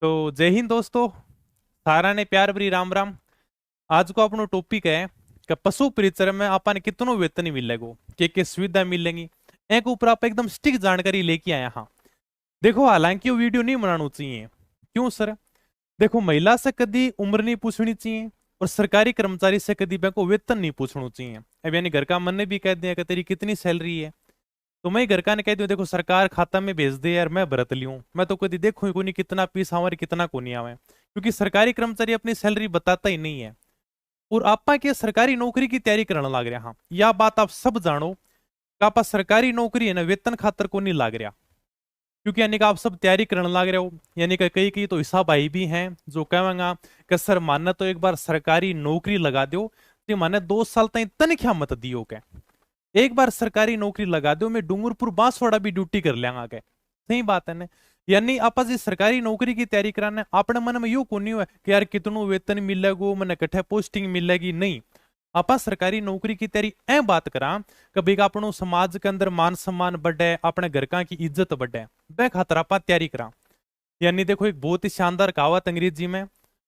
तो जय हिंद दोस्तों। सारा ने प्यार भरी राम राम। आज को अपनो टॉपिक है कि पशु परिचर में अपन कितनो वेतन मिलेगो, के सुविधा मिलेंगी। एक ऊपर आप एकदम स्टिक जानकारी लेके आया। हाँ, देखो, हालांकि वो वीडियो नहीं बनाना चाहिए। क्यों सर? देखो, महिला से कभी उम्र नहीं पूछनी चाहिए और सरकारी कर्मचारी से कभी को वेतन नहीं पूछना चाहिए। अब यानी घर का मन ने भी कह दिया कि तेरी कितनी सैलरी है, तो मैं घर का ने कह दिया देखो सरकार खाता में भेज दे यार, मैं भरत लियूं। मैं तो कभी देखूं ही कोई नहीं कितना पीस आवे कितना को नहीं आवे, क्योंकि सरकारी कर्मचारी अपनी सैलरी बताता ही नहीं है। और आपा के सरकारी नौकरी की तैयारी करने लग रहा। हाँ, यह बात आप सब जानो कि आपा सरकारी नौकरी है ना वेतन खातर को नहीं लाग रहा, क्योंकि यानी कि आप सब तैयारी करने लग रहे हो। यानी कि कई कई तो हिसाब भाई भी हैं जो कहेंगे कि सर माने तो एक बार सरकारी नौकरी लगा दो, तो माने 2 साल तक तनख्वाह मत दियो के, एक बार सरकारी नौकरी लगा दो, मैं डूंगरपुर बांसवाड़ा भी ड्यूटी कर लेंगा के। सही बात है ना? यानी आप जी सरकारी नौकरी की तैयारी कराने अपने मन में यूं नहीं हुआ कि यार कितनो वेतन मिलेगो, मैंने कट्ठे पोस्टिंग मिलेगी। नहीं, आपा सरकारी नौकरी की तैयारी ए बात करा कि भाई अपनो समाज के अंदर मान सम्मान बढ़े, अपने घर का की इज्जत बढ़े, बे खातर आपा तैयारी करा। यानी देखो, एक बहुत ही शानदार कहावत अंग्रेजी में,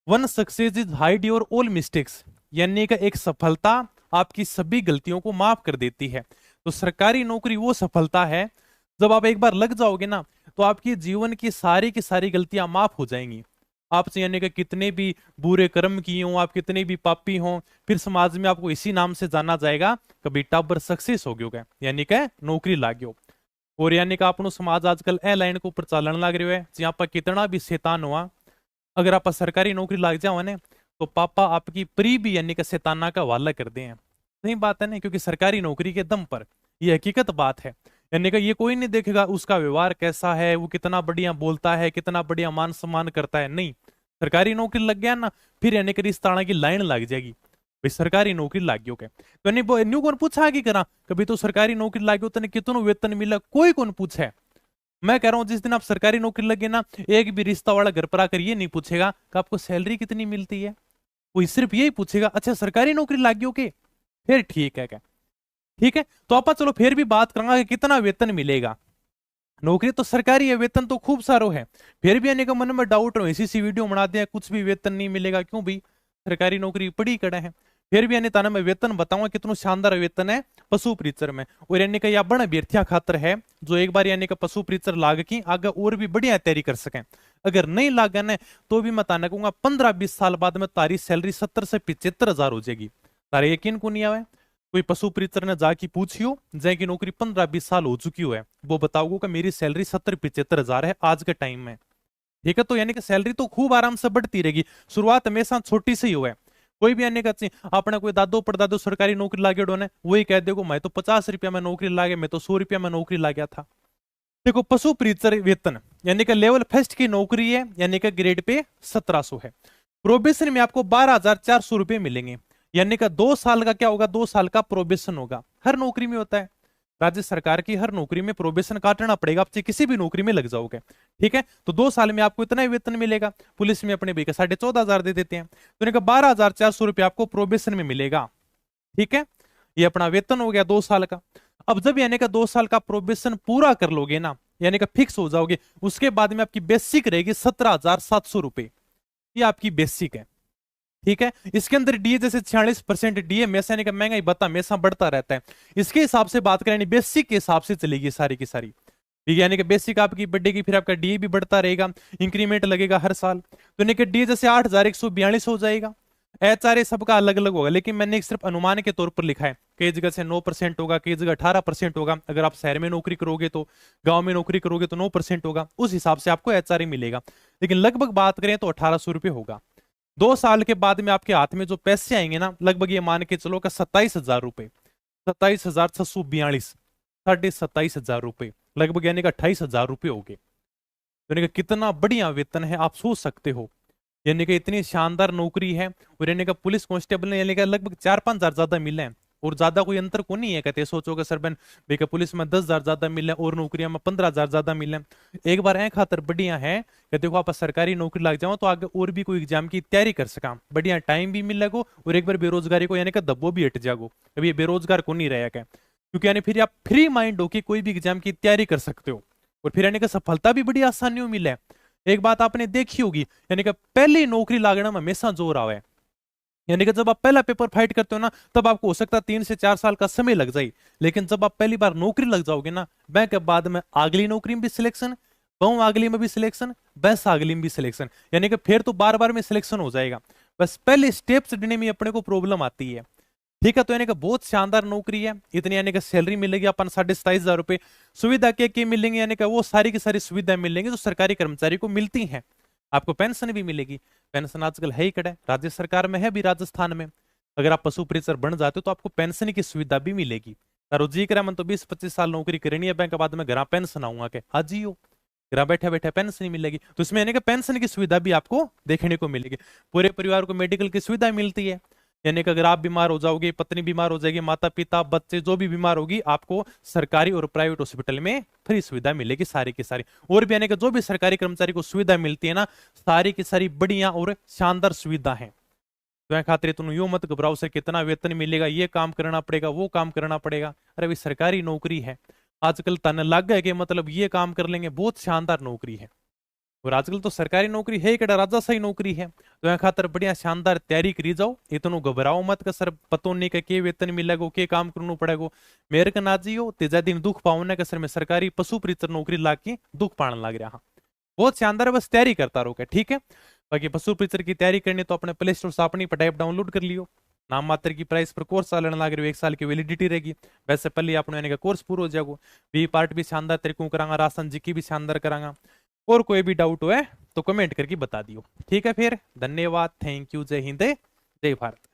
one success is hide your all mistakes. यानी कि एक सफलता आपकी सभी गलतियों को माफ कर देती है। तो सरकारी नौकरी वो सफलता है जब आप एक बार लग जाओगे ना, तो आपकी जीवन की सारी गलतियां माफ हो जाएंगी। आपसे यानी कि कितने भी बुरे कर्म किए हों, आप कितने भी पापी हों, फिर समाज में आपको इसी नाम से जाना जाएगा, कभी टाबर सक्सेस हो गयो, यानी कि नौकरी लाग गयो। और यानी कि आपनो समाज आजकल ए लाइन को ऊपर चालन लग रहा है, जहां पर कितना भी शैतान हुआ, अगर आप सरकारी नौकरी लाग जाओ ने, तो पापा आपकी प्री भी यानी कि शैताना का हवाला कर दे हैं। सही बात है ना? क्योंकि सरकारी नौकरी के दम पर यह हकीकत बात है। यानी कि ये कोई नहीं देखेगा उसका व्यवहार कैसा है, वो कितना बढ़िया बोलता है, कितना बढ़िया मान सम्मान करता है। नहीं, सरकारी नौकरी लग गया ना, फिर यानी कि रिश्ताना की लाइन लग जाएगी, भाई सरकारी नौकरी लाग गयो के। तो नहीं न्यू कौन पूछा कि करा कभी तो सरकारी नौकरी लागो तने कितनो वेतन मिला, कोई कौन पूछे। मैं कह रहा हूं जिस दिन आप सरकारी नौकरी लगे ना, एक भी रिश्ता वाला घर पर आकर ये नहीं पूछेगा कि आपको सैलरी कितनी मिलती है, कोई सिर्फ यही पूछेगा अच्छा सरकारी नौकरी लाग गयो के, फिर ठीक है क्या? ठीक है, तो आप चलो फिर भी बात करेंगे कि कितना वेतन मिलेगा। नौकरी तो सरकारी है, वेतन तो खूब सारो है। फिर भी आने का मन में डाउट हो, इसी वीडियो बना दिया कुछ भी वेतन नहीं मिलेगा, क्यों भाई? सरकारी नौकरी पड़ी कड़ा है। फिर भी यानी ताना मैं वेतन बताऊंगा कितना शानदार वेतन है पशु परिचर में। और यानी कि यह बड़ा अभ्यर्थियां खातर है जो एक बार यानी कि पशु परिचर लाग की आगे और भी बढ़िया तैयारी कर सकें। अगर नहीं लागे न, तो भी मैं ताना कहूंगा 15-20 साल बाद में तारी सैलरी 70 से 75 हजार हो जाएगी। तारे यकीन को नहीं आवे? कोई पशु परिचर ने जाके पूछियो, जैकी नौकरी 15-20 साल हो चुकी है, वो बताओगे कि मेरी सैलरी 70-75 हजार है आज के टाइम में। ठीक है, तो यानी कि सैलरी तो खूब आराम से बढ़ती रहेगी। शुरुआत हमेशा छोटी से ही हुआ है। कोई भी आने का अपना कोई दादो परदादो सरकारी नौकरी लागे ने, वही कह देगो मैं तो 50 रुपया में नौकरी लागे, मैं तो 100 रुपया में नौकरी ला गया था। देखो, पशु परिचर वेतन यानी कि लेवल फर्स्ट की नौकरी है, यानी कि ग्रेड पे 1700 है। प्रोबेशन में आपको 12,400 रुपये मिलेंगे। यानी कि 2 साल का क्या होगा, 2 साल का प्रोबेशन होगा। हर नौकरी में होता है, राज्य सरकार की हर नौकरी में प्रोबेशन काटना पड़ेगा, आप चाहे किसी भी नौकरी में लग जाओगे। ठीक है, तो 2 साल में आपको इतना ही वेतन मिलेगा। पुलिस में अपने भाई 14,500 दे देते हैं, तो 12,400 रुपये आपको प्रोबेशन में मिलेगा। ठीक है, ये अपना वेतन हो गया 2 साल का। अब जब यानी कि 2 साल का प्रोबेशन पूरा कर लोगे ना, यानी कि फिक्स हो जाओगे, उसके बाद में आपकी बेसिक रहेगी 17,700 रुपये। ये आपकी बेसिक है। ठीक है, इसके अंदर डीए जैसे 46% डीए हमेशा यानी कि महंगाई बता हमेशा बढ़ता रहता है, इसके हिसाब से बात करें बेसिक के हिसाब से चलेगी सारी की सारी। ठीक है, यानी कि बेसिक आपकी बढ़ेगी, फिर आपका डीए भी बढ़ता रहेगा, इंक्रीमेंट लगेगा हर साल। तो यानी कि डीए जैसे 8,142 हो जाएगा। एचआरए सबका अलग अलग होगा, लेकिन मैंने एक सिर्फ अनुमान के तौर पर लिखा है। कई जगह से 9% होगा, कई जगह 18% होगा। अगर आप शहर में नौकरी करोगे तो, गांव में नौकरी करोगे तो 9% होगा, उस हिसाब से आपको एचआरए मिलेगा। लेकिन लगभग बात करें तो 1,800 रुपये होगा। 2 साल के बाद में आपके हाथ में जो पैसे आएंगे ना, लगभग ये मान के चलो का 27,000 रुपये, 27,642, 27,500 रुपये, लगभग यानी कि 28,000 रुपये हो गए। यानी कि कितना बढ़िया वेतन है आप सोच सकते हो। यानी कि इतनी शानदार नौकरी है। और यानी कि पुलिस कांस्टेबल ने यानी कि लगभग 4-5 हजार ज्यादा मिले हैं, और ज्यादा कोई अंतर को नहीं है। कहते सोचोगे सर बहन भाई का पुलिस में 10,000 ज्यादा मिले और नौकरियां में 15,000 ज्यादा मिले। एक बार ऐ खातर बढ़िया है कि देखो आप सरकारी नौकरी लग जाओ तो आगे और भी कोई एग्जाम की तैयारी कर सका, बढ़िया टाइम भी मिलेगा, और एक बार बेरोजगारी को यानी कि दब्बो भी हट जाओ। अभी ये बेरोजगार को नहीं रहेगा, क्योंकि यानी फिर आप फ्री माइंड होकर कोई भी एग्जाम की तैयारी कर सकते हो, और फिर यानी कि सफलता भी बड़ी आसानी मिले। एक बात आपने देखी होगी, यानी कि पहली नौकरी लागने में हमेशा जोर आवे। यानी कि जब आप पहला पेपर फाइट करते हो ना, तब आपको हो सकता है 3 से 4 साल का समय लग जाए, लेकिन जब आप पहली बार नौकरी लग जाओगे ना, बैंक के बाद में अगली नौकरी में भी सिलेक्शन, बहु अगली में भी सिलेक्शन, बस अगली में भी सिलेक्शन, यानी कि फिर तो बार बार में सिलेक्शन हो जाएगा। बस पहले स्टेप्स देने में अपने को प्रॉब्लम आती है। ठीक है, तो यानी कि बहुत शानदार नौकरी है, इतनी यानी कि सैलरी मिलेगी अपन 27,500 रुपए। सुविधा क्या मिलेंगे, यानी कि वो सारी की सारी सुविधाएं मिलेंगी जो सरकारी कर्मचारी को मिलती हैं। आपको पेंशन भी मिलेगी। पेंशन आजकल है ही कड़ा, राज्य सरकार में है भी, राजस्थान में। अगर आप पशु परिचर बन जाते हो तो आपको पेंशन की सुविधा भी मिलेगी। तारो जी करा मन तो 20-25 साल नौकरी करनी है बैंक के बाद में, घर पेंशन आऊंगा के हाँ जी हो, घर बैठे बैठे पेंशन ही मिलेगी। तो इसमें यानी कि पेंशन की सुविधा भी आपको देखने को मिलेगी। पूरे परिवार को मेडिकल की सुविधा मिलती है, यानी कि अगर आप बीमार हो जाओगे, पत्नी बीमार हो जाएगी, माता पिता बच्चे जो भी बीमार होगी, आपको सरकारी और प्राइवेट हॉस्पिटल में फ्री सुविधा मिलेगी सारी की सारी। और भी यानी कि जो भी सरकारी कर्मचारी को सुविधा मिलती है ना, सारी की सारी बढ़िया और शानदार सुविधा है। तो खातिर तुम यूं मत घबराओ सर कितना वेतन मिलेगा, ये काम करना पड़ेगा, वो काम करना पड़ेगा। अरे भाई सरकारी नौकरी है, आजकल तन लग गए कि मतलब ये काम कर लेंगे, बहुत शानदार नौकरी है। और आजकल तो सरकारी नौकरी है कड़ा, राजाशाही नौकरी है। तो यहाँ खातर बढ़िया शानदार तैयारी करी जाओ, इतनो घबराओ मत का सर पतो नहीं का के वेतन मिलेगा, के काम करना पड़ेगा। मेरे का ना जियो तेजा दिन दुख पाओ का सर मैं सरकारी पशु परिचर नौकरी ला के दुख पाने लग रहा। हाँ बहुत शानदार है, बस तैयारी करता रहो क्या, ठीक है। बाकी पशु परिचर की तैयारी करनी तो अपने प्ले स्टोर से अपनी पर ऐप डाउनलोड कर लियो। नाम मात्र की प्राइस पर कोर्स चलने लग रही है, 1 साल की वैलिडिटी रहेगी। वैसे पहले अपने यानी का कोर्स पूरा हो जाएगा। बी पार्ट भी शानदार तरीकों करांगा, राशन जी की भी शानदार करांगा। और कोई भी डाउट हो तो कमेंट करके बता दियो, ठीक है। फिर धन्यवाद, थैंक यू, जय हिंद जय भारत।